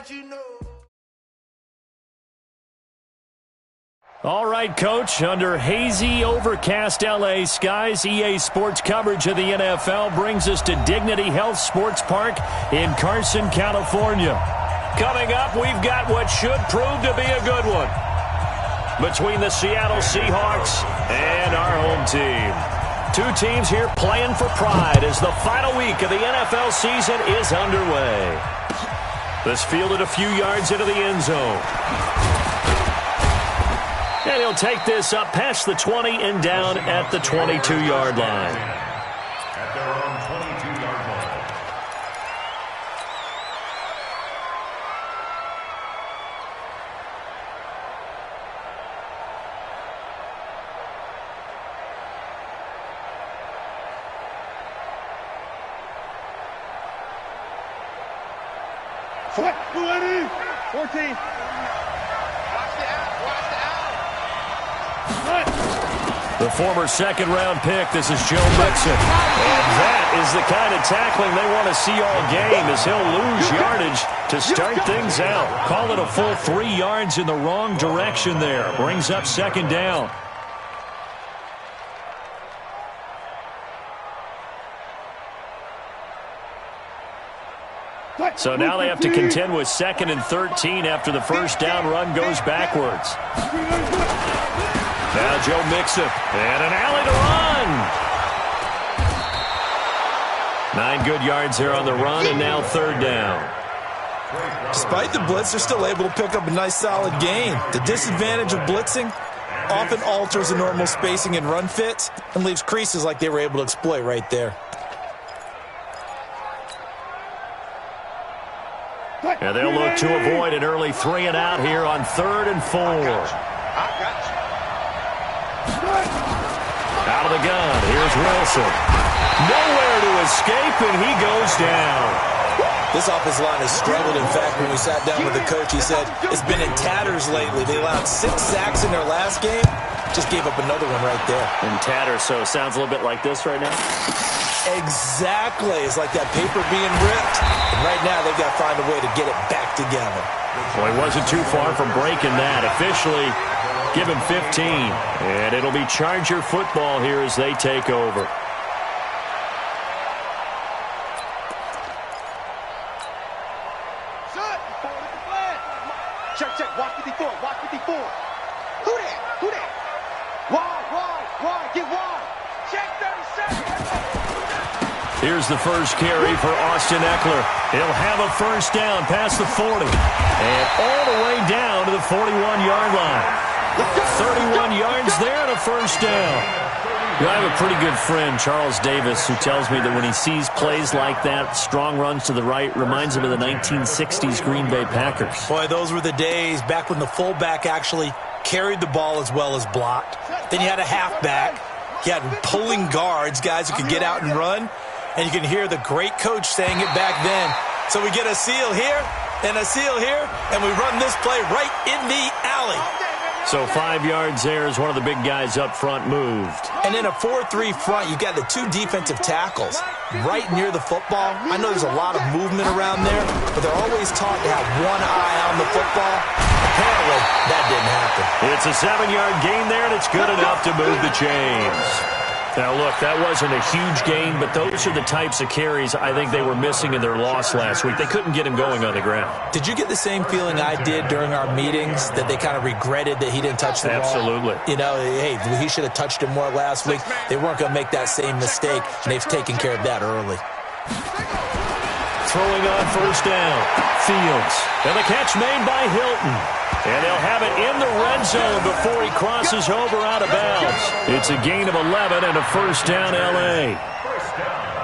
you know. All right, Coach, under hazy, overcast L.A. skies, EA Sports coverage of the NFL brings us to Dignity Health Sports Park in Carson, California. Coming up, we've got what should prove to be a good one between the Seattle Seahawks and our home team. Two teams here playing for pride as the final week of the NFL season is underway. This fielded a few yards into the end zone. And he'll take this up past the 20 and down at the 22-yard line. At their own 22-yard line. What? 14. The former second-round pick, this is Joe Mixon. And that is the kind of tackling they want to see all game as he'll lose yardage to start things out. Call it a full 3 yards in the wrong direction there. Brings up second down. So now they have to contend with 2nd and 13 after the first down run goes backwards. Now Joe Mixon, and an alley to run. 9 good yards there on the run, and now 3rd down. Despite the blitz, they're still able to pick up a nice solid gain. The disadvantage of blitzing often alters the normal spacing and run fits and leaves creases like they were able to exploit right there. And they'll look to avoid an early 3 and out here on 3rd and 4. Out of the gun, here's Wilson. Nowhere to escape, and he goes down. This offensive line has struggled. In fact, when we sat down with the coach, he said it's been in tatters lately. They allowed 6 sacks in their last game. Just gave up another one right there. In tatters, so it sounds a little bit like this right now? Exactly. It's like that paper being ripped. And right now, they've got to find a way to get it back together. Well, he wasn't too far from breaking that. Officially, give him 15. And it'll be Charger football here as they take over. Check. Watch 54. Who that? Wide. Get wide. Check 30 seconds. Here's the first carry for Austin Eckler. He'll have a first down past the 40. And all the way down to the 41-yard line. 31 yards there and a first down. I have a pretty good friend, Charles Davis, who tells me that when he sees plays like that, strong runs to the right, reminds him of the 1960s Green Bay Packers. Boy, those were the days back when the fullback actually carried the ball as well as blocked. Then you had a halfback. You had pulling guards, guys who could get out and run. And you can hear the great coach saying it back then. So we get a seal here and a seal here, and we run this play right in the alley. So 5 yards there as one of the big guys up front moved. And in a 4-3 front, you've got the 2 defensive tackles right near the football. I know there's a lot of movement around there, but they're always taught to have one eye on the football. Apparently, that didn't happen. It's a 7-yard gain there, and it's good enough to move the chains. Now, look, that wasn't a huge gain, but those are the types of carries I think they were missing in their loss last week. They couldn't get him going on the ground. Did you get the same feeling I did during our meetings, that they kind of regretted that he didn't touch the ball? Absolutely. You know, hey, he should have touched him more last week. They weren't going to make that same mistake, and they've taken care of that early. Throwing on first down, Fields. And the catch made by Hilton. And they'll have it in the red zone before he crosses over out of bounds. It's a gain of 11 and a first down, L.A. First down.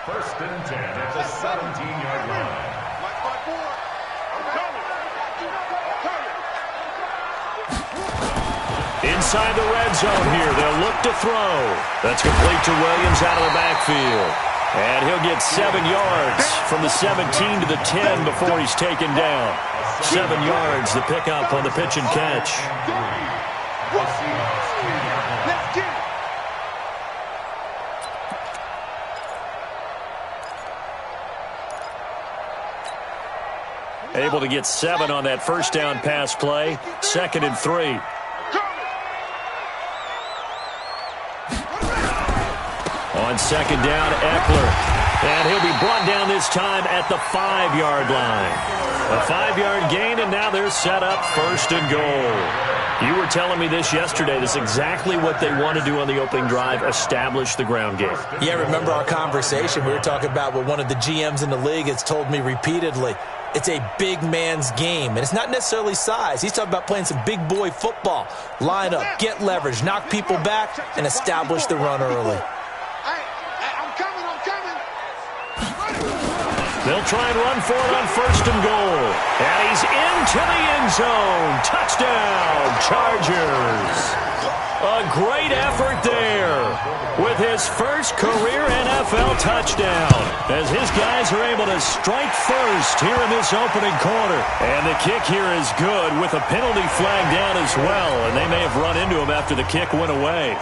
1st and 10 at the 17-yard line. Inside the red zone here, they'll look to throw. That's complete to Williams out of the backfield. And he'll get 7 yards from the 17 to the 10 before he's taken down. 7 yards, the pickup on the pitch and catch. Able to get 7 on that first down pass play. 2nd and 3. On 2nd down, Eckler. And he'll be brought down this time at the 5-yard line. A 5-yard gain, and now they're set up 1st and goal. You were telling me this yesterday. This is exactly what they want to do on the opening drive, establish the ground game. Yeah, remember our conversation. We were talking about what one of the GMs in the league has told me repeatedly. It's a big man's game, and it's not necessarily size. He's talking about playing some big boy football. Line up, get leverage, knock people back, and establish the run early. They'll try and run for it on 1st and goal. And he's into the end zone. Touchdown, Chargers. A great effort there with his first career NFL touchdown as his guys are able to strike first here in this opening quarter. And the kick here is good with a penalty flag down as well. And they may have run into him after the kick went away.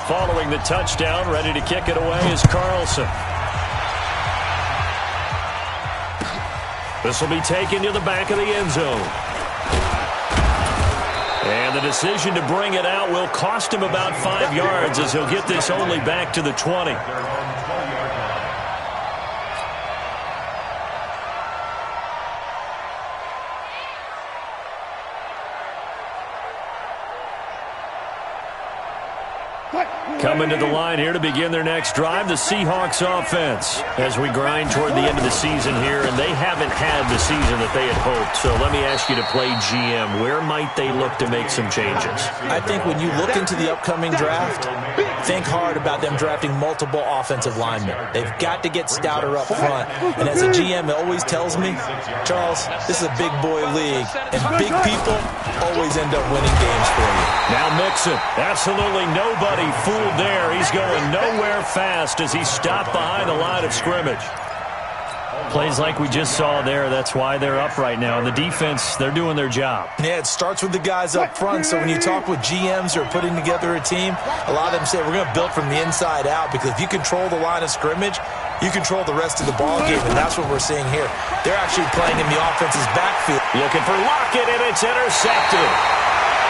Following the touchdown, ready to kick it away is Carlson. This will be taken to the back of the end zone. And the decision to bring it out will cost him about 5 yards as he'll get this only back to the 20. Coming to the line here to begin their next drive, the Seahawks offense. As we grind toward the end of the season here, and they haven't had the season that they had hoped. So let me ask you to play GM. Where might they look to make some changes? I think when you look into the upcoming draft, think hard about them drafting multiple offensive linemen. They've got to get stouter up front. And as a GM, it always tells me, Charles, this is a big boy league, and big people always end up winning games for you. Now Mixon, absolutely nobody fooled there. He's going nowhere fast as he stopped behind the line of scrimmage. Plays like we just saw there, that's why they're up right now. And the defense, they're doing their job. Yeah, it starts with the guys up front. So when you talk with GMs who are putting together a team, a lot of them say we're going to build from the inside out, because if you control the line of scrimmage, you control the rest of the ball game, and that's what we're seeing here. They're actually playing in the offense's backfield. Looking for Lockett, and it's intercepted.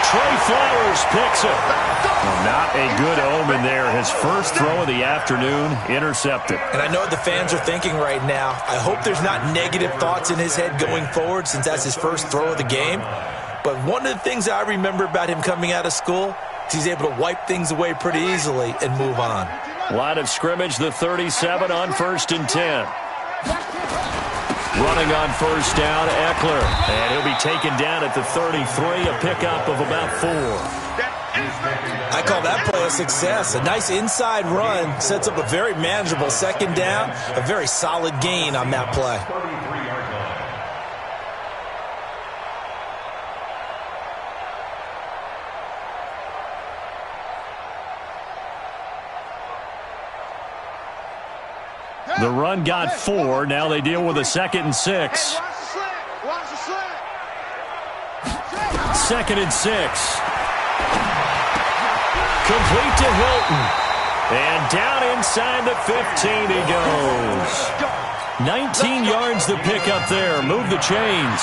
Trey Flowers picks it. Well, not a good omen there. His first throw of the afternoon, intercepted. And I know what the fans are thinking right now. I hope there's not negative thoughts in his head going forward, since that's his first throw of the game. But one of the things I remember about him coming out of school is he's able to wipe things away pretty easily and move on. Line of scrimmage, the 37 on 1st and 10. Running on 1st down, Eckler. And he'll be taken down at the 33, a pickup of about 4. I call that play a success. A nice inside run sets up a very manageable 2nd down, a very solid gain on that play. The run got 4. Now they deal with a 2nd and 6. 2nd and 6. Complete to Hilton. And down inside the 15 he goes. 19 yards to pick up there. Move the chains.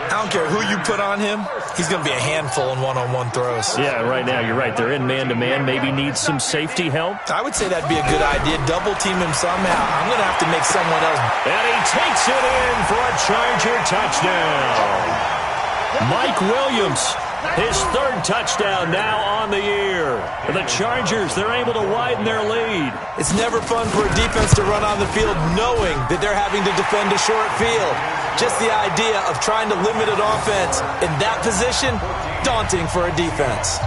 I don't care who you put on him. He's going to be a handful in one-on-one throws. Yeah, right now, you're right. They're in man-to-man. Maybe needs some safety help. I would say that'd be a good idea. Double team him somehow. I'm going to have to make someone else. And he takes it in for a Charger touchdown. Mike Williams, his 3rd touchdown now on the year. The Chargers, they're able to widen their lead. It's never fun for a defense to run on the field knowing that they're having to defend a short field. Just the idea of trying to limit an offense in that position, daunting for a defense.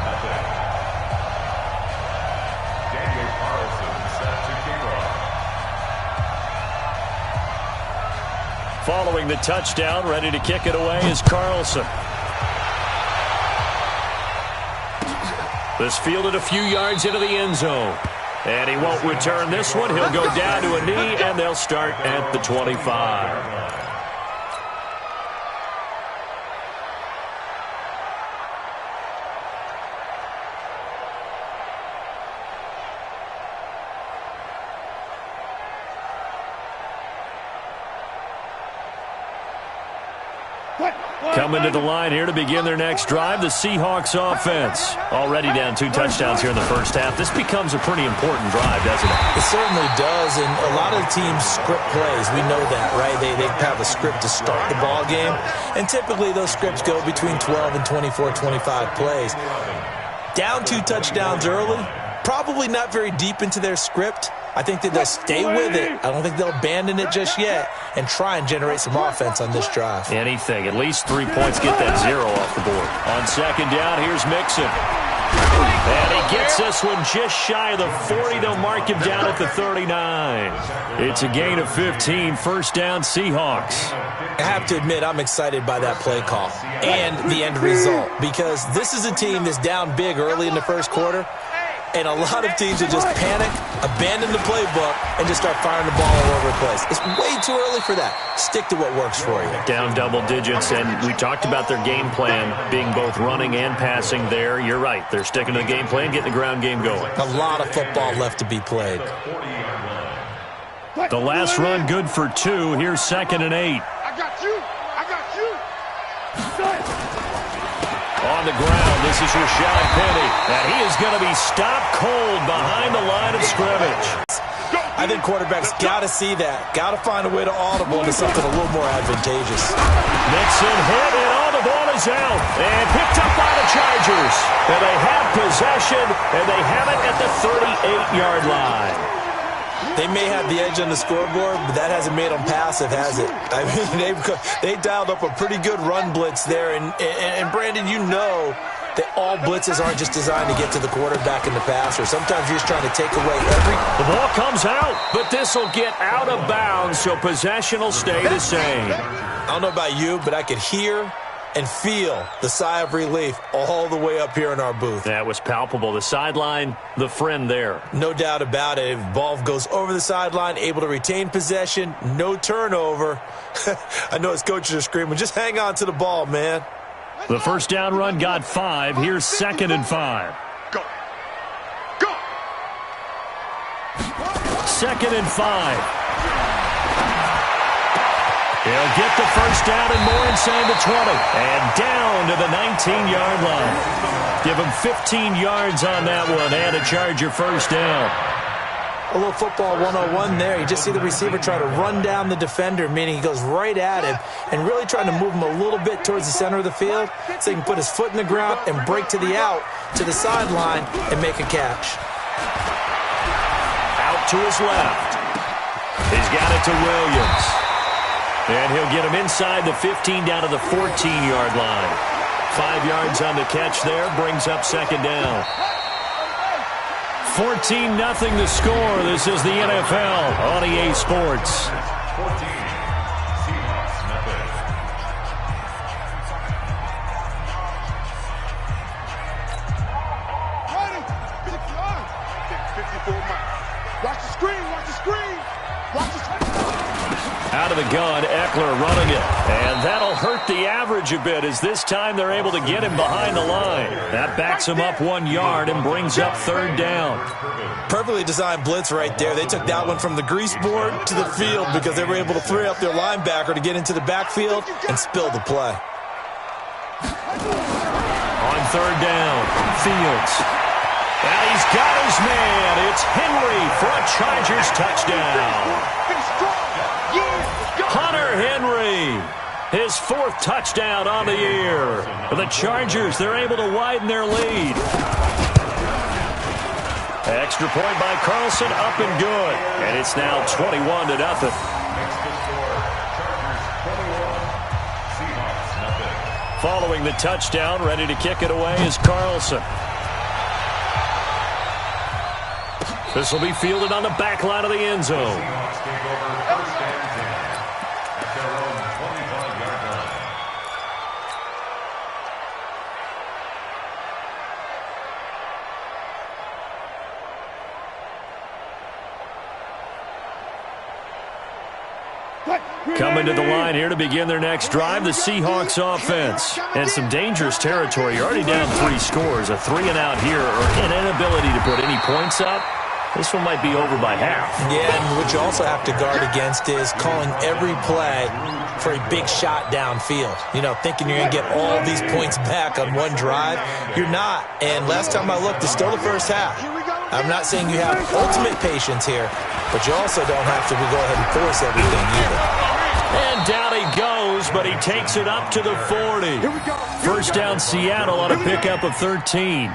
Following the touchdown, ready to kick it away is Carlson. This fielded a few yards into the end zone. And he won't return this one. He'll go down to a knee, and they'll start at the 25. Coming to the line here to begin their next drive, the Seahawks offense. Already down 2 touchdowns here in the first half. This becomes a pretty important drive, doesn't it? It certainly does, and a lot of the teams script plays. We know that, right? They have a script to start the ball game, and typically those scripts go between 12 and 24, 25 plays. Down 2 touchdowns early, probably not very deep into their script. I think that they'll stay with it. I don't think they'll abandon it just yet and try and generate some offense on this drive. Anything. At least 3 points, get that 0 off the board. On second down, here's Mixon. And he gets this one just shy of the 40. They'll mark him down at the 39. It's a gain of 15. First down, Seahawks. I have to admit, I'm excited by that play call and the end result, because this is a team that's down big early in the first quarter, and a lot of teams will just panic, abandon the playbook, and just start firing the ball all over the place. It's way too early for that. Stick to what works for you. Down double digits, and we talked about their game plan being both running and passing there. You're right. They're sticking to the game plan, getting the ground game going. A lot of football left to be played. The last run good for 2. Here's 2nd and 8. I got you. I got you. On the ground, this is Rashad Penny, and he is going to be stopped cold behind the line of scrimmage. I think quarterbacks got to see that. Got to find a way to audible into something a little more advantageous. Mixon hit, and all the ball is out, and picked up by the Chargers. And they have possession, and they have it at the 38-yard line. They may have the edge on the scoreboard, but that hasn't made them passive, has it? I mean, they dialed up a pretty good run blitz there. And Brandon, you know that all blitzes aren't just designed to get to the quarterback and the passer. Sometimes you're just trying to take away every... The ball comes out, but this will get out of bounds, so possession will stay the same. I don't know about you, but I could hear and feel the sigh of relief all the way up here in our booth. That was palpable. The sideline, the friend there. No doubt about it. If the ball goes over the sideline, able to retain possession, no turnover. I know his coaches are screaming, just hang on to the ball, man. The first down run got 5. Here's 2nd and 5. Go. Go. 2nd and 5. He'll get the first down and more inside the 20. And down to the 19-yard line. Give him 15 yards on that one and a Charger first down. A little football 101 there. You just see the receiver try to run down the defender, meaning he goes right at him and really trying to move him a little bit towards the center of the field so he can put his foot in the ground and break to the out, to the sideline, and make a catch. Out to his left. He's got it to Williams. And he'll get him inside the 15 down to the 14-yard line. 5 yards on the catch there, brings up second down. 14-0 the score. This is the NFL on EA Sports. 14, Seahawks, nothing. Watch the screen, watch the screen. Watch the screen. Out of the gun, Eckler running it. And that'll hurt the average a bit as this time they're able to get him behind the line. That backs him up 1 yard and brings up third down. Perfectly designed blitz right there. They took that one from the grease board to the field because they were able to free up their linebacker to get into the backfield and spill the play. On third down, Fields. And he's got his man. It's Henry for a Chargers touchdown. Hunter Henry, his 4th touchdown on the year. The Chargers, they're able to widen their lead. Extra point by Carlson, up and good. And it's now 21-0. Following the touchdown, ready to kick it away is Carlson. This will be fielded on the back line of the end zone. Coming to the line here to begin their next drive, the Seahawks offense. And some dangerous territory. You're already down 3 scores. A 3-and-out here or an inability to put any points up This one might be over by half. Yeah, and what you also have to guard against is calling every play for a big shot downfield. You know, thinking you're going to get all these points back on one drive. You're not. And last time I looked, it's still the first half. I'm not saying you have ultimate patience here, but you also don't have to go ahead and force everything either. And down he goes, but he takes it up to the 40. First down Seattle on a pickup of 13.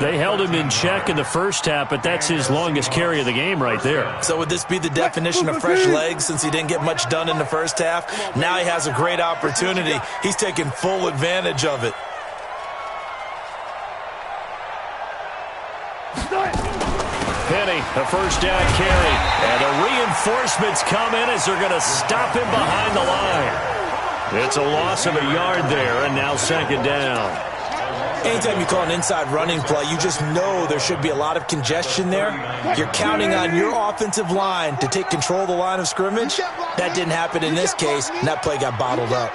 They held him in check in the first half, but that's his longest carry of the game right there. So would this be the definition of fresh legs since he didn't get much done in the first half? Now he has a great opportunity. He's taking full advantage of it. Penny, a first down carry. And the reinforcements come in as they're going to stop him behind the line. It's a loss of a yard there, and now second down. Anytime you call an inside running play, you just know there should be a lot of congestion there. You're counting on your offensive line to take control of the line of scrimmage. That didn't happen in this case, and that play got bottled up.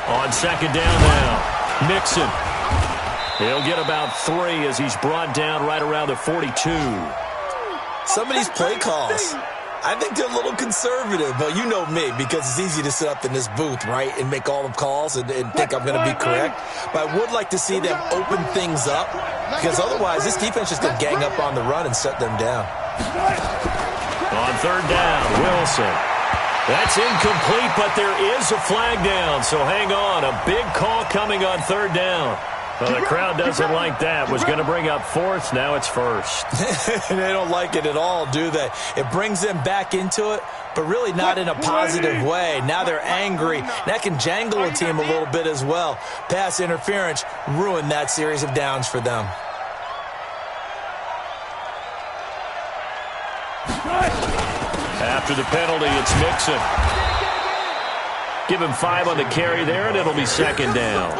On second down now, Mixon. He'll get about 3 as he's brought down right around the 42. Some of these play calls, I think they're a little conservative, but you know me, because it's easy to sit up in this booth, right, and make all the calls and think I'm going to be correct. But I would like to see them open things up, because otherwise this defense is going to gang up on the run and shut them down. On third down, Wilson. That's incomplete, but there is a flag down, so hang on. A big call coming on third down. Well, the crowd doesn't like that. Was going to bring up fourth. Now it's first. They don't like it at all, do they? It brings them back into it, but really not in a positive way. Now they're angry. That can jangle a team a little bit as well. Pass interference ruined that series of downs for them. After the penalty, it's Mixon. Give him 5 on the carry there, and it'll be second down.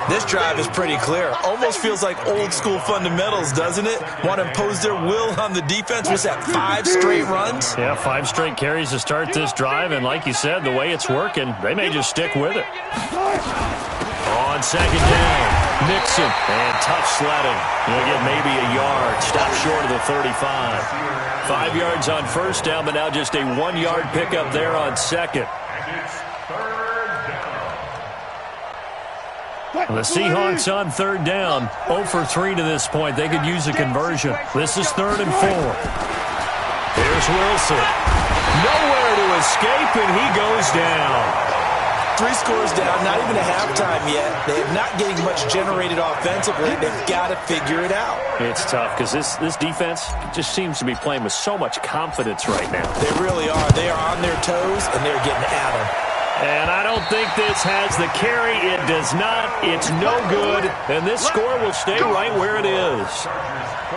This drive is pretty clear. Almost feels like old-school fundamentals, doesn't it? Want to impose their will on the defense. What's that, 5 straight runs? Yeah, 5 straight carries to start this drive, and like you said, the way it's working, they may just stick with it. On second down, Mixon, and tough sledding. He'll get maybe a yard, stop short of the 35. 5 yards on first down, but now just a 1-yard pickup there on second. The Seahawks on third down, 0 for 3 to this point. They could use a conversion. This is 3rd and 4. Here's Wilson. Nowhere to escape, and he goes down. 3 scores down, not even a halftime yet. They are not getting much generated offensively. They've got to figure it out. It's tough because this defense just seems to be playing with so much confidence right now. They really are. They are on their toes, and they're getting at them. And I don't think this has the carry. It does not. It's no good. And this score will stay right where it is.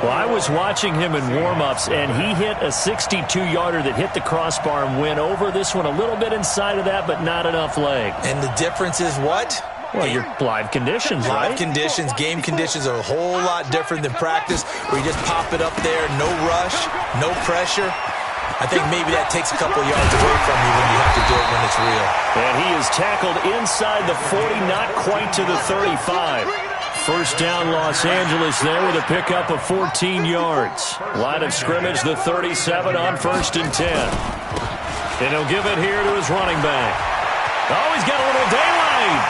Well, I was watching him in warm-ups, and he hit a 62-yarder that hit the crossbar and went over. This one a little bit inside of that, but not enough leg. And the difference is what? Well, your live conditions, right? Live conditions, game conditions are a whole lot different than practice, where you just pop it up there, no rush, no pressure. I think maybe that takes a couple yards away from you when you have to do it when it's real. And he is tackled inside the 40, not quite to the 35. First down, Los Angeles there with a pickup of 14 yards. Line of scrimmage, the 37 on 1st and 10. And he'll give it here to his running back. Oh, he's got a little daylight.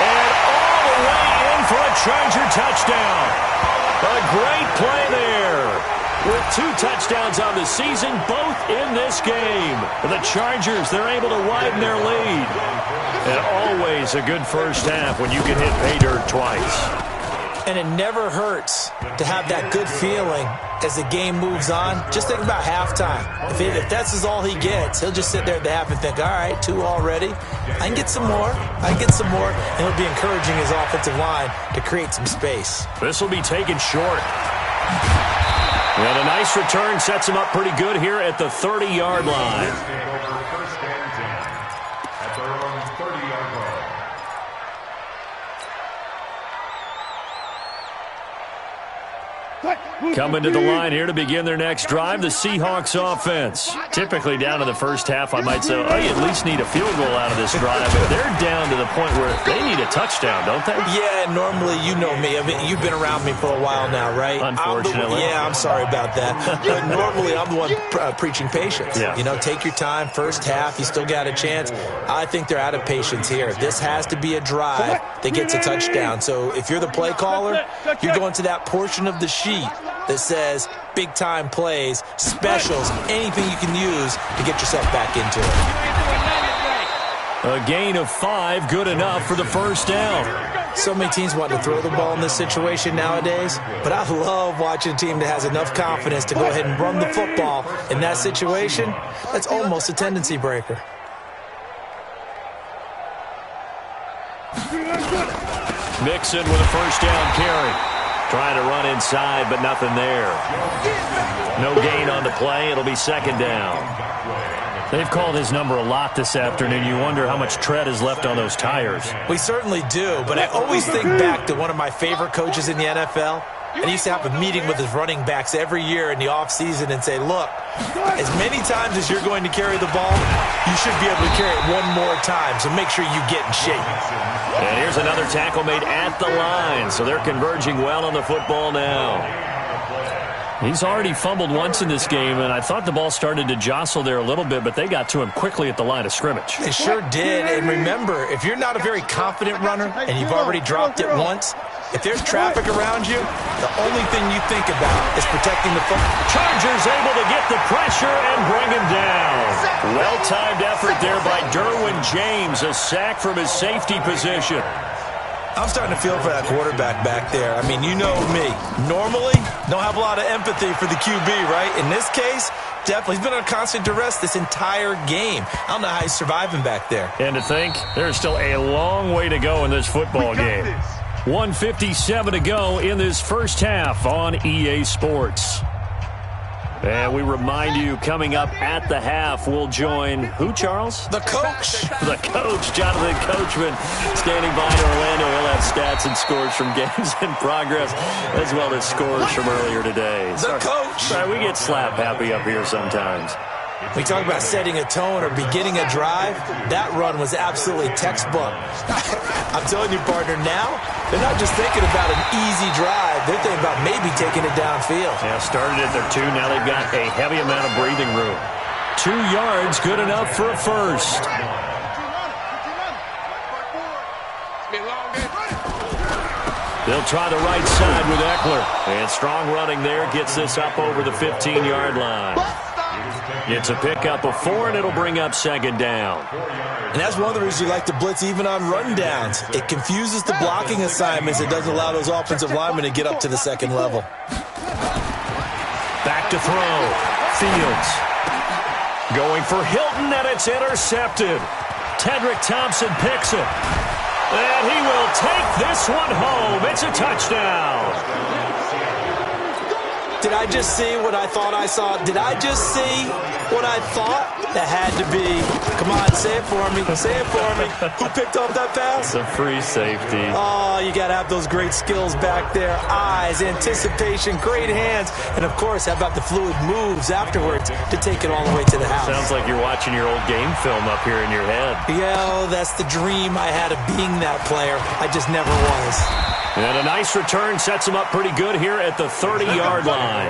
And all the way in for a Charger touchdown. A great play there. With 2 touchdowns on the season, both in this game. The Chargers, they're able to widen their lead. And always a good first half when you can hit pay dirt twice. And it never hurts to have that good feeling as the game moves on. Just think about halftime. If that's all he gets, he'll just sit there at the half and think, all right, 2 already. I can get some more. I can get some more. And he'll be encouraging his offensive line to create some space. This will be taken short. And a nice return sets him up pretty good here at the 30-yard line. Coming to the line here to begin their next drive, the Seahawks offense. Typically down to the first half, I might say, oh, you at least need a field goal out of this drive. But they're down to the point where they need a touchdown, don't they? Yeah, normally, you know me. I mean, you've been around me for a while now, right? Unfortunately. I'm sorry about that. But normally, I'm the one preaching patience. Yeah. You know, take your time. First half, you still got a chance. I think they're out of patience here. This has to be a drive that gets a touchdown. So if you're the play caller, you're going to that portion of the sheet that says big-time plays, specials, anything you can use to get yourself back into it. A gain of 5, good enough for the first down. So many teams want to throw the ball in this situation nowadays, but I love watching a team that has enough confidence to go ahead and run the football in that situation. That's almost a tendency breaker. Mixon with a first down carry. Trying to run inside, but nothing there. No gain on the play. It'll be second down. They've called his number a lot this afternoon. You wonder how much tread is left on those tires. We certainly do, but I always think back to one of my favorite coaches in the NFL. And he used to have a meeting with his running backs every year in the offseason and say, look, as many times as you're going to carry the ball, you should be able to carry it one more time, so make sure you get in shape. And here's another tackle made at the line, so they're converging well on the football now. He's already fumbled once in this game, and I thought the ball started to jostle there a little bit, but they got to him quickly at the line of scrimmage. They sure did, and remember, if you're not a very confident runner and you've already dropped it once, if there's traffic around you, the only thing you think about is protecting the football. Chargers able to get the pressure and bring him down. Well-timed effort there by Derwin James, a sack from his safety position. I'm starting to feel for that quarterback back there. I mean, you know me. Normally, don't have a lot of empathy for the QB, right? In this case, definitely. He's been on constant duress this entire game. I don't know how he's surviving back there. And to think, there's still a long way to go in this football game. 1:57 to go in this first half on EA Sports. And we remind you, coming up at the half, we'll join who, Charles? The coach. The coach, Jonathan Coachman, standing by in Orlando. He'll have stats and scores from games in progress, as well as scores from earlier today. The coach. Sorry, we get slap happy up here sometimes. We talk about setting a tone or beginning a drive. That run was absolutely textbook. I'm telling you, partner, now they're not just thinking about an easy drive. They're thinking about maybe taking it downfield. Yeah, started at their 2. Now they've got a heavy amount of breathing room. 2 yards, good enough for a first. They'll try the right side with Eckler. And strong running there gets this up over the 15-yard line. It's a pickup of 4, and it'll bring up second down. And that's one of the reasons you like to blitz even on rundowns. It confuses the blocking assignments. It doesn't allow those offensive linemen to get up to the second level. Back to throw. Fields. Going for Hilton, and it's intercepted. Tedrick Thompson picks it. And he will take this one home. It's a touchdown. Did I just see what I thought I saw? Did I just see what I thought? That had to be. Come on, say it for me. Say it for me. Who picked up that pass? It's a free safety. Oh, you got to have those great skills back there. Eyes, anticipation, great hands. And, of course, how about the fluid moves afterwards to take it all the way to the house? Sounds like you're watching your old game film up here in your head. Yeah, that's the dream I had of being that player. I just never was. And a nice return sets him up pretty good here at the 30-yard line.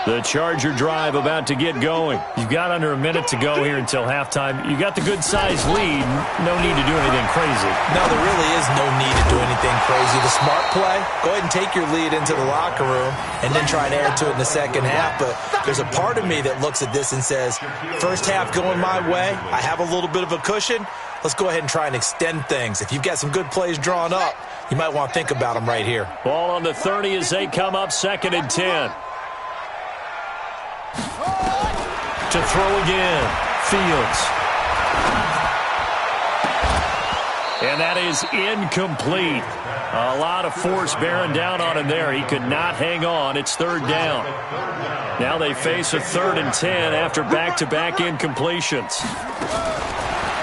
The Charger drive about to get going. You've got under a minute to go here until halftime. You got the good-sized lead. No need to do anything crazy. No, there really is no need to do anything crazy. The smart play, go ahead and take your lead into the locker room and then try and add to it in the second half. But there's a part of me that looks at this and says, first half going my way, I have a little bit of a cushion. Let's go ahead and try and extend things. If you've got some good plays drawn up, you might want to think about them right here. Ball on the 30 as they come up, 2nd and 10. To throw again, Fields. And that is incomplete. A lot of force bearing down on him there. He could not hang on. It's third down. Now they face a 3rd and 10 after back-to-back incompletions.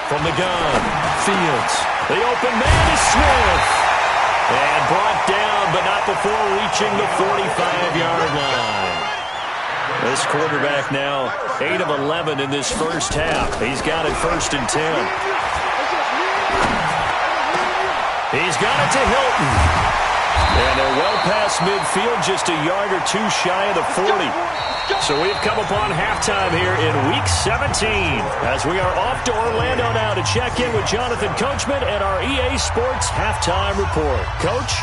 From the gun, Fields. The open man is Smith. And brought down, but not before reaching the 45-yard line. This quarterback now 8 of 11 in this first half. He's got it 1st and 10. He's got it to Hilton. And they're well past midfield, just a yard or two shy of the 40. So we've come upon halftime here in Week 17 as we are off to Orlando now to check in with Jonathan Coachman and our EA Sports Halftime Report. Coach?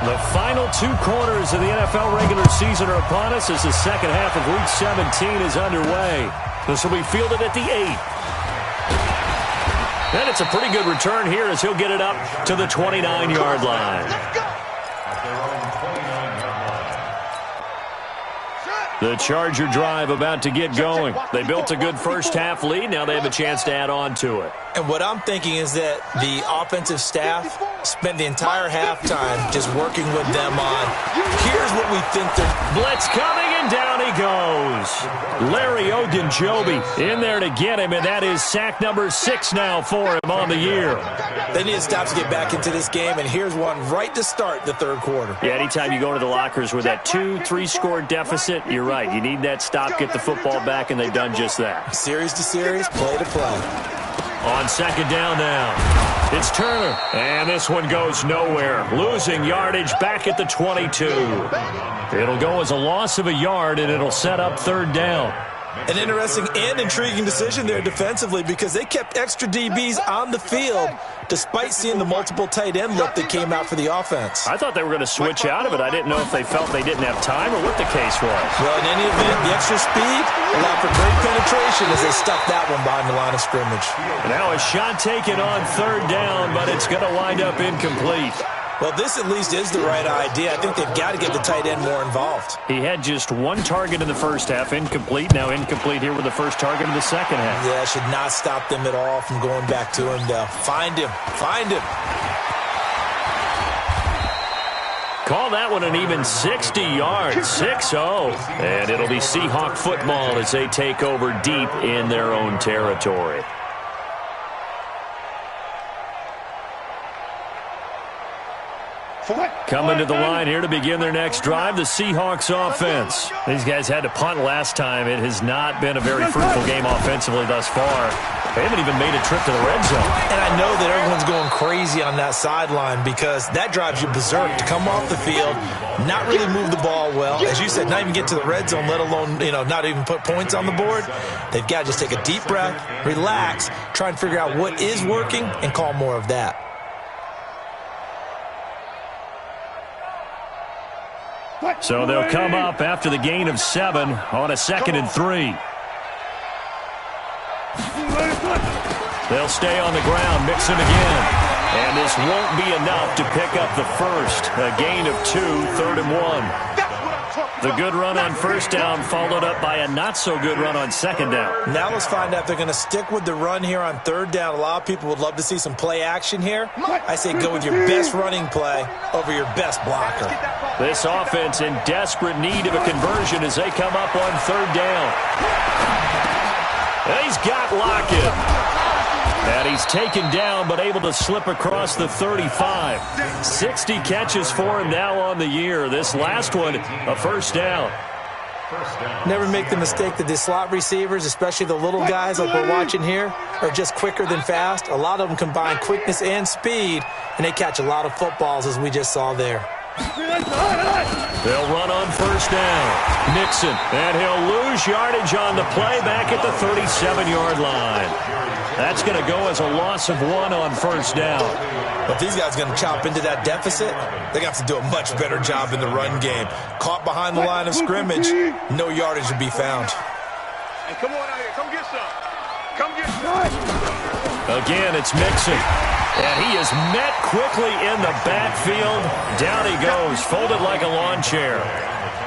The final 2 quarters of the NFL regular season are upon us as the second half of Week 17 is underway. This will be fielded at the 8. And it's a pretty good return here as he'll get it up to the 29-yard line. The Charger drive about to get going. They built a good first half lead. Now they have a chance to add on to it. And what I'm thinking is that the offensive staff spent the entire halftime just working with them on, here's what we think they're... Blitz coming, and down he goes. Larry Ogunjobi in there to get him, and that is sack number 6 now for him on the year. They need to stop to get back into this game, and here's one right to start the third quarter. Yeah, anytime you go to the lockers with that 2-3 score deficit, you're right. You need that stop, get the football back, and they've done just that. Series to series, play to play. On second down now, it's Turner, and this one goes nowhere. Losing yardage back at the 22. It'll go as a loss of a yard, and it'll set up third down. An interesting and intriguing decision there defensively because they kept extra DBs on the field despite seeing the multiple tight end look that came out for the offense. I thought they were going to switch out of it. I didn't know if they felt they didn't have time or what the case was. Well, in any event, the extra speed allowed for great penetration as they stuffed that one behind the line of scrimmage. Now a shot taken on third down, but it's going to wind up incomplete. Well, this at least is the right idea. I think they've got to get the tight end more involved. He had just 1 target in the first half, incomplete. Now incomplete here with the first target in the second half. Yeah, should not stop them at all from going back to him, though. Find him. Find him. Call that one an even 60 yards, 6-0. And it'll be Seahawk football as they take over deep in their own territory. Coming to the line here to begin their next drive, the Seahawks offense. These guys had to punt last time. It has not been a very fruitful game offensively thus far. They haven't even made a trip to the red zone. And I know that everyone's going crazy on that sideline because that drives you berserk to come off the field, not really move the ball well. As you said, not even get to the red zone, let alone, not even put points on the board. They've got to just take a deep breath, relax, try and figure out what is working, and call more of that. So they'll come up after the gain of 7 on a 2nd and 3. They'll stay on the ground, mix him again. And this won't be enough to pick up the first. A gain of 2, 3rd and 1. The good run on first down followed up by a not-so-good run on second down. Now let's find out if they're going to stick with the run here on third down. A lot of people would love to see some play action here. I say go with your best running play over your best blocker. This offense in desperate need of a conversion as they come up on third down. And he's got Lockett. And he's taken down but able to slip across the 35. 60 catches for him now on the year. This last one, a first down. Never make the mistake that the slot receivers, especially the little guys like we're watching here, are just quicker than fast. A lot of them combine quickness and speed, and they catch a lot of footballs as we just saw there. They'll run on first down. Nixon, and he'll lose yardage on the play back at the 37-yard line. That's going to go as a loss of 1 on first down. But these guys are going to chop into that deficit. They're going to have to do a much better job in the run game. Caught behind the line of scrimmage, no yardage to be found. Hey, come on out here. Come get some. Come get some. Again, it's Mixon. And he is met quickly in the backfield. Down he goes, folded like a lawn chair.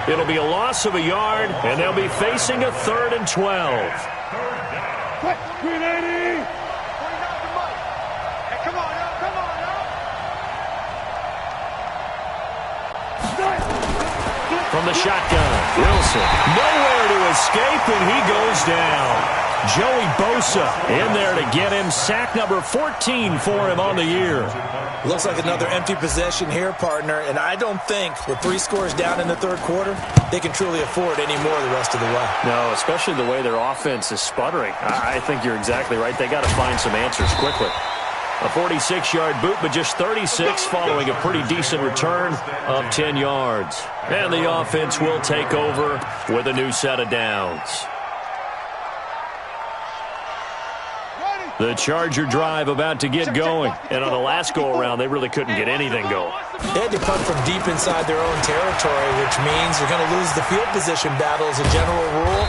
It'll be a loss of a yard, and they'll be facing a 3rd and 12. 380. Come on, now. Come on, now. From the shotgun, Wilson nowhere to escape, and he goes down. Joey Bosa in there to get him. Sack number 14 for him on the year. Looks like another empty possession here, partner, and I don't think with 3 scores down in the third quarter, they can truly afford any more the rest of the way. No, especially the way their offense is sputtering. I think you're exactly right. They got to find some answers quickly. A 46-yard boot, but just 36 following a pretty decent return of 10 yards. And the offense will take over with a new set of downs. The Charger drive about to get going. And on the last go-around, they really couldn't get anything going. They had to come from deep inside their own territory, which means they're going to lose the field position battle as a general rule.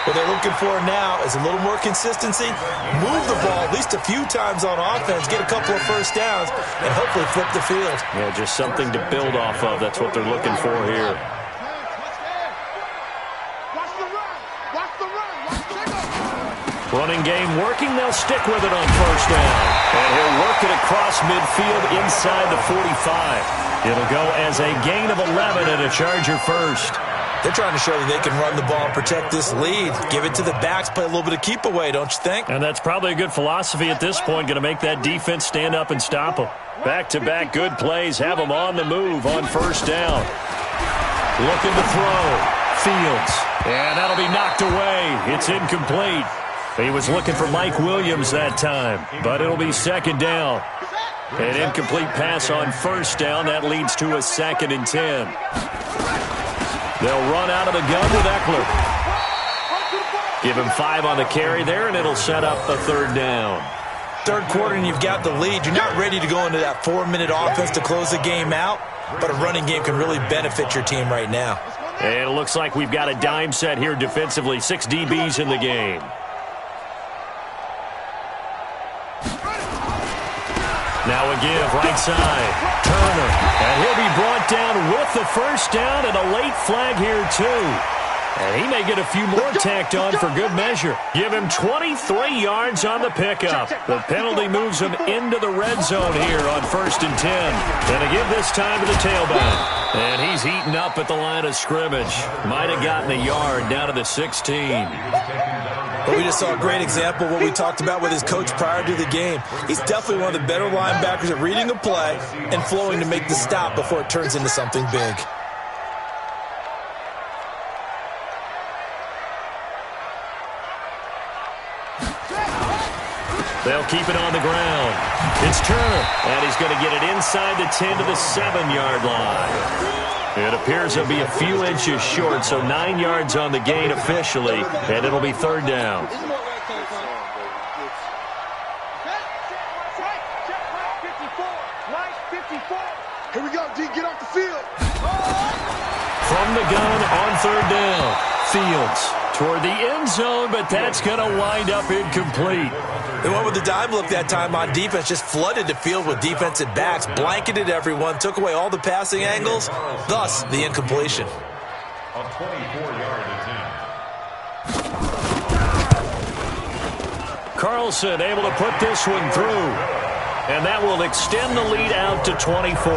What they're looking for now is a little more consistency, move the ball at least a few times on offense, get a couple of first downs, and hopefully flip the field. Yeah, just something to build off of. That's what they're looking for here. Running game working. They'll stick with it on first down. And he'll work it across midfield inside the 45. It'll go as a gain of 11 and a Charger first. They're trying to show that they can run the ball and protect this lead. Give it to the backs, play a little bit of keep away, don't you think? And that's probably a good philosophy at this point. Going to make that defense stand up and stop them. Back-to-back good plays. Have them on the move on first down. Looking to throw. Fields. And that'll be knocked away. It's incomplete. He was looking for Mike Williams that time, but it'll be second down. An incomplete pass on first down. That leads to a 2nd and 10. They'll run out of the gun with Eckler. Give him 5 on the carry there, and it'll set up a 3rd down. Third quarter, and you've got the lead. You're not ready to go into that 4-minute offense to close the game out, but a running game can really benefit your team right now. And it looks like we've got a dime set here defensively. 6 DBs in the game. Now a give, right side. Turner. And he'll be brought down with the first down and a late flag here, too. And he may get a few more tacked on for good measure. Give him 23 yards on the pickup. The penalty moves him into the red zone here on 1st and 10. And a give this time to the tailback. And he's eaten up at the line of scrimmage. Might have gotten a yard down to the 16. But we just saw a great example of what we talked about with his coach prior to the game. He's definitely one of the better linebackers at reading a play and flowing to make the stop before it turns into something big. They'll keep it on the ground. It's Turner, and he's going to get it inside the 10 to the 7-yard line. It appears he'll be a few inches short, so 9 yards on the gain officially, and it'll be 3rd down. Here we go, D. Get off the field. From the gun on 3rd down. Fields toward the end zone, but that's going to wind up incomplete. They went with the dime look that time on defense, just flooded the field with defensive backs, blanketed everyone, took away all the passing angles, thus the incompletion. A 24-yard attempt. Carlson able to put this one through, and that will extend the lead out to 24.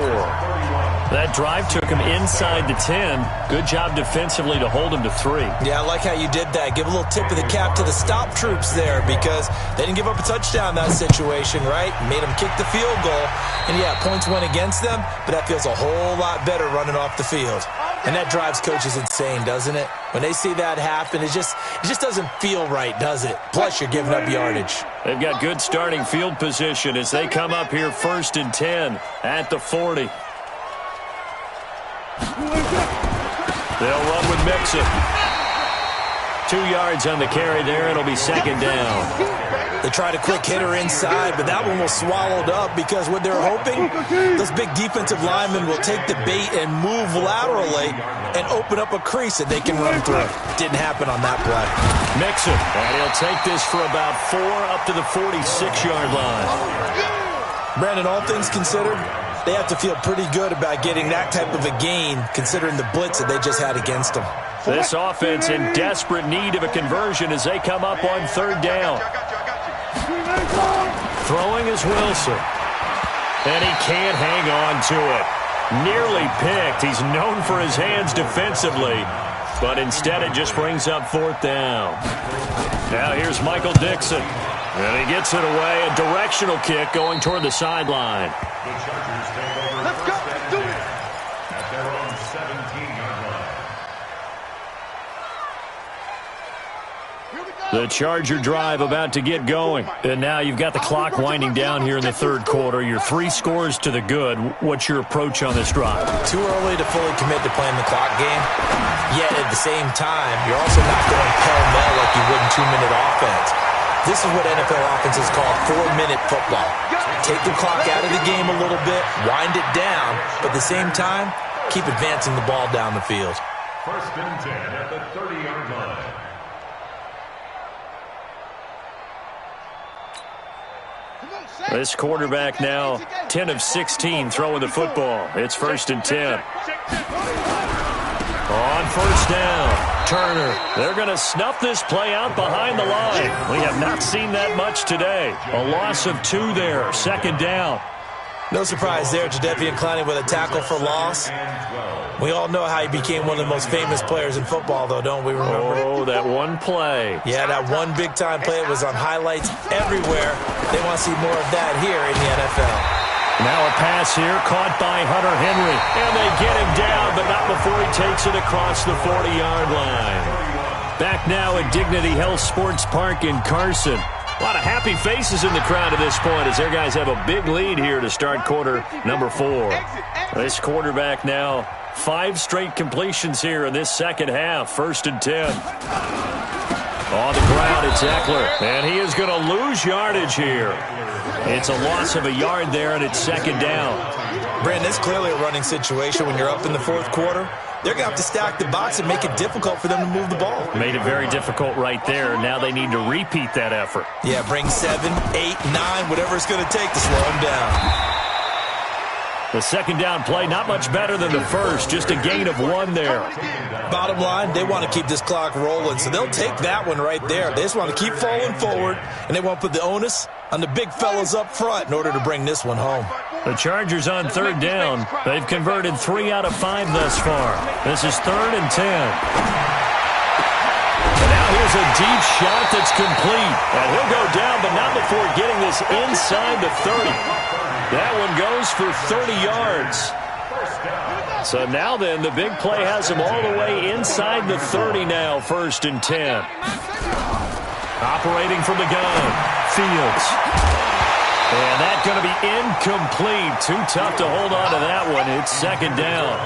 That drive took him inside the 10. Good job defensively to hold him to 3. Yeah, I like how you did that. Give a little tip of the cap to the stop troops there because they didn't give up a touchdown in that situation, right? Made them kick the field goal. And, yeah, points went against them, but that feels a whole lot better running off the field. And that drives coaches insane, doesn't it? When they see that happen, it just doesn't feel right, does it? Plus, you're giving up yardage. They've got good starting field position as they come up here 1st and 10 at the 40. They'll run with Mixon. 2 yards on the carry there. It'll be 2nd down. They tried a quick hitter inside, but that one was swallowed up because what they're hoping, those big defensive linemen will take the bait and move laterally and open up a crease that they can run through. Didn't happen on that play. Mixon, and he'll take this for about 4 up to the 46-yard line. Brandon, all things considered, They have to feel pretty good about getting that type of a gain, considering the blitz that they just had against them. This offense in desperate need of a conversion as they come up on third down. Throwing is Wilson. And he can't hang on to it. Nearly picked. He's known for his hands defensively, but instead it just brings up fourth down. Now here's Michael Dixon. And he gets it away. A directional kick going toward the sideline. The Chargers take over. Let's go. Let's do it. At their own 17-yard line. The Charger drive about to get going. And now you've got the clock winding down here in the third quarter. You're 3 scores to the good. What's your approach on this drive? Too early to fully commit to playing the clock game. Yet at the same time, you're also not going pell-mell like you would in 2-minute offense. This is what NFL offenses call 4-minute football. Take the clock out of the game a little bit, wind it down, but at the same time, keep advancing the ball down the field. First and 10 at the 30-yard line. This quarterback now 10 of 16 throwing the football. It's first and 10. On first down, Turner. They're going to snuff this play out behind the line. We have not seen that much today. A loss of 2 there, second down. No surprise there, Jadeveon Clowney with a tackle for loss. We all know how he became one of the most famous players in football, though, don't we remember? Oh, that one play. Yeah, that one big-time play. It was on highlights everywhere. They want to see more of that here in the NFL. Now a pass here, caught by Hunter Henry. And they get him down, but not before he takes it across the 40-yard line. Back now at Dignity Health Sports Park in Carson. A lot of happy faces in the crowd at this point as their guys have a big lead here to start quarter number 4. This quarterback now 5 straight completions here in this second half. First and 10. On the ground, it's Eckler. And he is going to lose yardage here. It's a loss of a yard there, and it's second down. Brandon, it's clearly a running situation when you're up in the fourth quarter. They're going to have to stack the box and make it difficult for them to move the ball. Made it very difficult right there. Now they need to repeat that effort. Yeah, bring 7, 8, 9, whatever it's going to take to slow them down. The second down play, not much better than the first. Just a gain of 1 there. Bottom line, they want to keep this clock rolling, so they'll take that one right there. They just want to keep falling forward, and they want to put the onus on the big fellas up front in order to bring this one home. The Chargers on third down. They've converted 3 out of 5 thus far. This is third and 10. And now here's a deep shot that's complete. And he'll go down, but not before getting this inside the 30. That one goes for 30 yards. So now then, the big play has him all the way inside the 30 now, first and 10. Operating from the gun, Fields. And that's going to be incomplete. Too tough to hold on to that one. It's second down.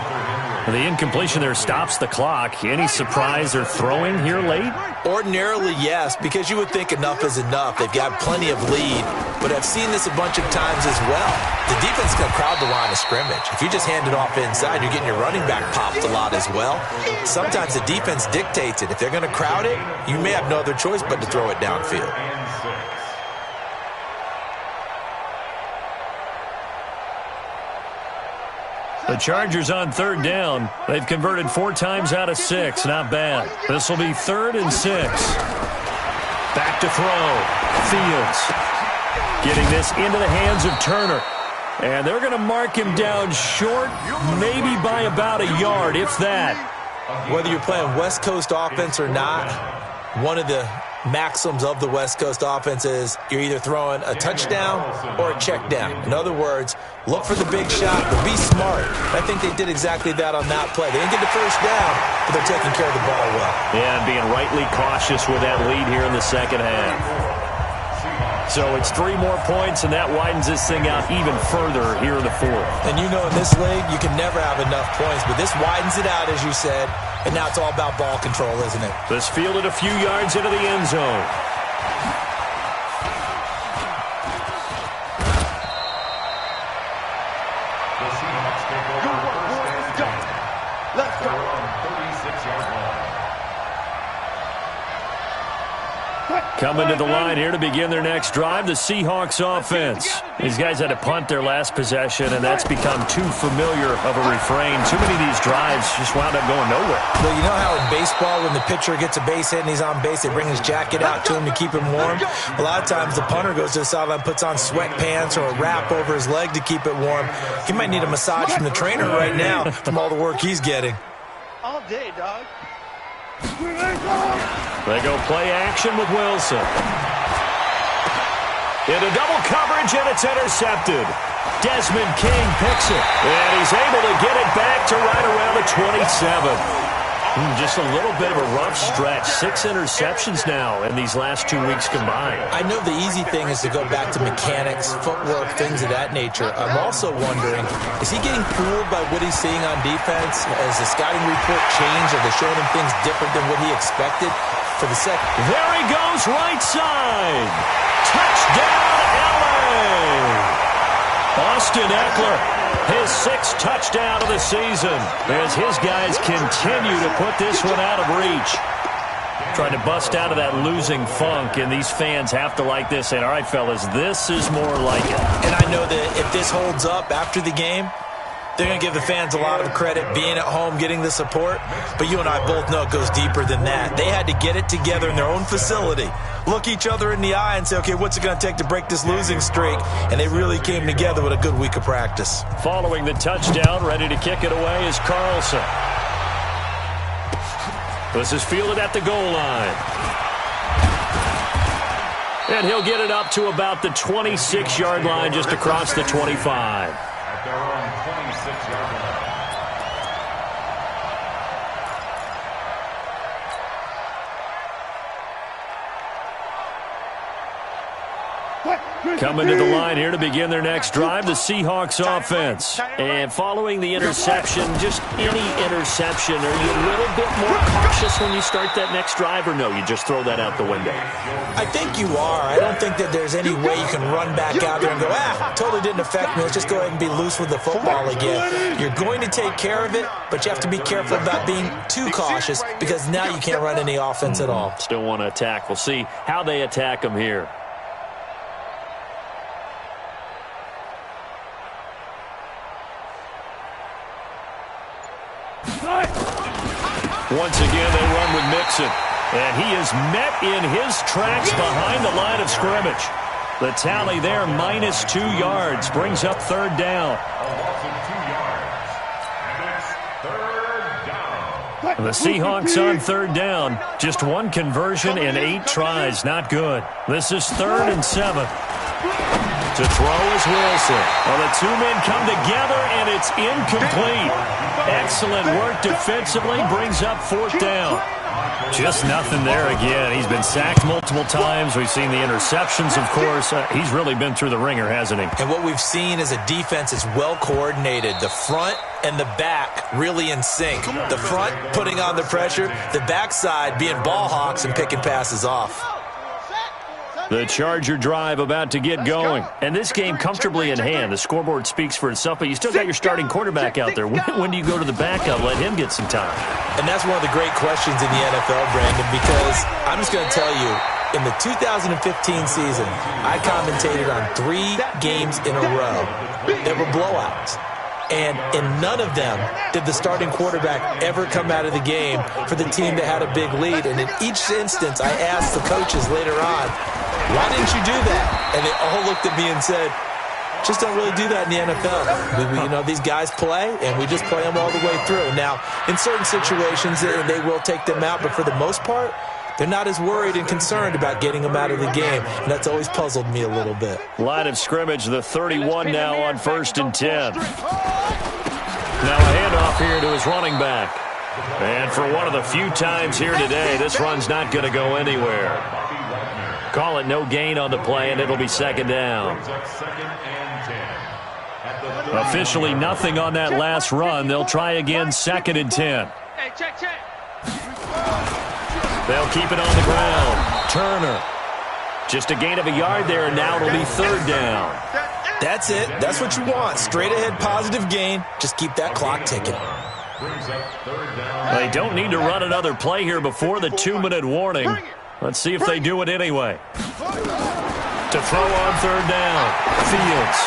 The incompletion there stops the clock. Any surprise they're throwing here late? Ordinarily, yes, because you would think enough is enough. They've got plenty of lead, but I've seen this a bunch of times as well. The defense is going to crowd the line of scrimmage. If you just hand it off inside, you're getting your running back popped a lot as well. Sometimes the defense dictates it. If they're going to crowd it, you may have no other choice but to throw it downfield. The Chargers on third down. They've converted 4 times out of 6. Not bad. This will be third and 6. Back to throw. Fields getting this into the hands of Turner. And they're going to mark him down short, maybe by about a yard, if that. Whether you're playing West Coast offense or not, one of the maxims of the West Coast offense is you're either throwing a touchdown or a check down. In other words, look for the big shot, but be smart. I think they did exactly that on that play. They didn't get the first down, but they're taking care of the ball well. Yeah, and being rightly cautious with that lead here in the second half. So it's 3 more points, and that widens this thing out even further here in the fourth. And you know in this league, you can never have enough points, but this widens it out, as you said, and now it's all about ball control, isn't it? This fielded a few yards into the end zone. The Seahawks take over first and 10. Let's go. They're on 36-yard line. Coming to the line here to begin their next drive, the Seahawks offense. These guys had to punt their last possession, and that's become too familiar of a refrain. Too many of these drives just wound up going nowhere. Well, you know how in baseball, when the pitcher gets a base hit and he's on base, they bring his jacket out to him to keep him warm? A lot of times the punter goes to the sideline, puts on sweatpants or a wrap over his leg to keep it warm. He might need a massage from the trainer right now from all the work he's getting. All day, dog. They go play action with Wilson. Into double coverage, and it's intercepted. Desmond King picks it, and he's able to get it back to right around the 27. Just a little bit of a rough stretch. 6 interceptions now in these last 2 weeks combined. I know the easy thing is to go back to mechanics, footwork, things of that nature. I'm also wondering, is he getting fooled by what he's seeing on defense? Has the scouting report changed? Are they showing him things different than what he expected for the second? There he goes, right side. Touchdown, LA! Austin Eckler, his 6th touchdown of the season, as his guys continue to put this one out of reach. Trying to bust out of that losing funk, and these fans have to like this. And all right, fellas, this is more like it. And I know that if this holds up after the game, they're going to give the fans a lot of credit being at home, getting the support. But you and I both know it goes deeper than that. They had to get it together in their own facility, look each other in the eye and say, okay, what's it going to take to break this losing streak? And they really came together with a good week of practice. Following the touchdown, ready to kick it away is Carlson. This is fielded at the goal line. And he'll get it up to about the 26-yard line, just across the 25. At their own 26-yard line. Coming to the line here to begin their next drive, the Seahawks offense. And following the interception, just any interception, are you a little bit more cautious when you start that next drive, or no, you just throw that out the window? I think you are. I don't think that there's any way you can run back out there and go, totally didn't affect me. Let's just go ahead and be loose with the football again. You're going to take care of it, but you have to be careful about being too cautious because now you can't run any offense at all. Still want to attack. We'll see how they attack them here. Once again, they run with Mixon. And he is met in his tracks behind the line of scrimmage. The tally there, -2 yards, brings up 3rd down. The Seahawks on 3rd down. Just 1 conversion in 8 tries. Not good. This is 3rd and 7. To throw is Wilson. Well, the 2 men come together, and it's incomplete. Excellent work defensively. Brings up 4th down. Just nothing there again. He's been sacked multiple times. We've seen the interceptions, of course. He's really been through the ringer, hasn't he? And what we've seen is a defense that's well coordinated. The front and the back really in sync. The front putting on the pressure. The backside being ball hawks and picking passes off. The Charger drive about to get going. And this game comfortably in hand. The scoreboard speaks for itself, but you still got your starting quarterback out there. When do you go to the backup? Let him get some time. And that's one of the great questions in the NFL, Brandon, because I'm just going to tell you, in the 2015 season, I commentated on 3 games in a row that were blowouts. And in none of them did the starting quarterback ever come out of the game for the team that had a big lead. And in each instance, I asked the coaches later on, why didn't you do that? And they all looked at me and said, just don't really do that in the NFL. These guys play, and we just play them all the way through. Now, in certain situations, they will take them out, but for the most part, they're not as worried and concerned about getting them out of the game, and that's always puzzled me a little bit. Line of scrimmage, the 31 now on 1st and 10. Now a handoff here to his running back. And for one of the few times here today, this run's not going to go anywhere. Call it no gain on the play, and it'll be 2nd down. Officially nothing on that last run. They'll try again, 2nd and 10. They'll keep it on the ground. Turner. Just a gain of a yard there, and now it'll be 3rd down. That's it. That's what you want. Straight ahead, positive gain. Just keep that clock ticking. They don't need to run another play here before the 2-minute warning. Let's see if they do it anyway. To throw on third down. Fields.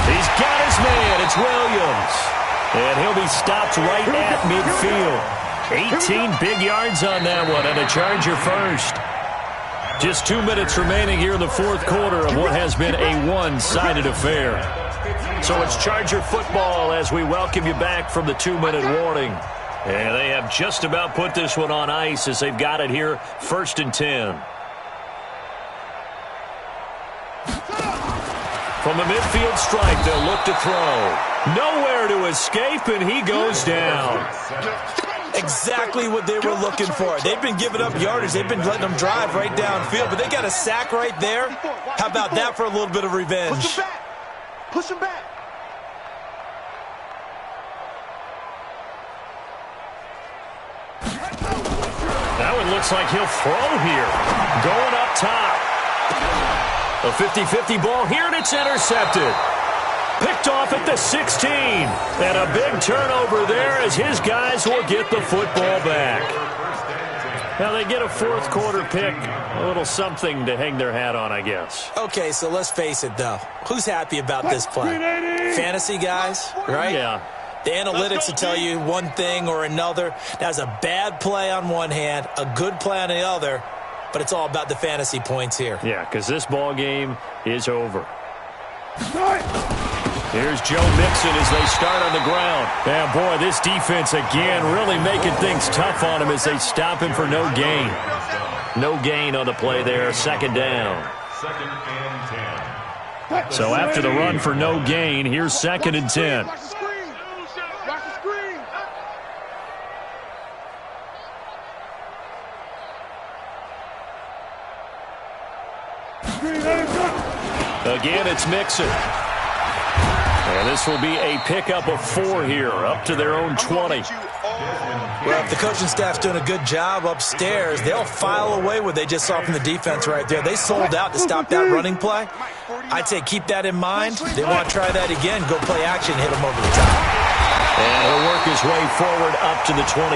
He's got his man. It's Williams. And he'll be stopped right at midfield. 18 big yards on that one, and a Charger first. Just 2 minutes remaining here in the fourth quarter of what has been a one-sided affair. So it's Charger football as we welcome you back from the 2-minute warning. And they have just about put this one on ice as they've got it here, 1st and 10. From the midfield stripe, they'll look to throw. Nowhere to escape, and he goes down. Exactly what they were looking for. They've been giving up yardage. They've been letting them drive right downfield, but they got a sack right there. How about that for a little bit of revenge? Push him back. Push him back. That one looks like he'll throw here. Going up top. A 50-50 ball here, and it's intercepted. Picked off at the 16. And a big turnover there as his guys will get the football back. Now they get a fourth quarter pick. A little something to hang their hat on, I guess. Okay, so let's face it, though. Who's happy about this play? Fantasy guys, right? Yeah. The analytics will tell you one thing or another. That's a bad play on one hand, a good play on the other, but it's all about the fantasy points here. Yeah, because this ball game is over. Here's Joe Mixon as they start on the ground. And, boy, this defense again really making things tough on him as they stop him for no gain. No gain on the play there, 2nd down. 2nd and 10. So after the run for no gain, here's 2nd and 10. Watch the screen. Watch the screen. Again, it's Mixon. And this will be a pickup of 4 here, up to their own 20. Well, if the coaching staff's doing a good job upstairs, they'll file away what they just saw from the defense right there. They sold out to stop that running play. I'd say keep that in mind. They want to try that again, go play action, hit them over the top. And he'll work his way forward up to the 22.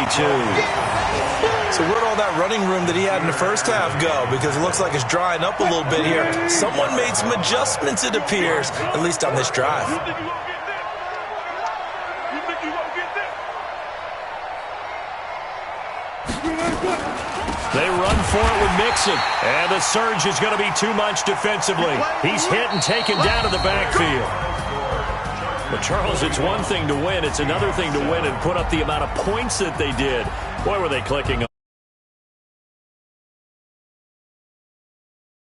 So where'd all that running room that he had in the first half go? Because it looks like it's drying up a little bit here. Someone made some adjustments, it appears, at least on this drive. They run for it with Mixon. And the surge is going to be too much defensively. He's hit and taken down to the backfield. But, Charles, it's one thing to win. It's another thing to win and put up the amount of points that they did. Boy, were they clicking on.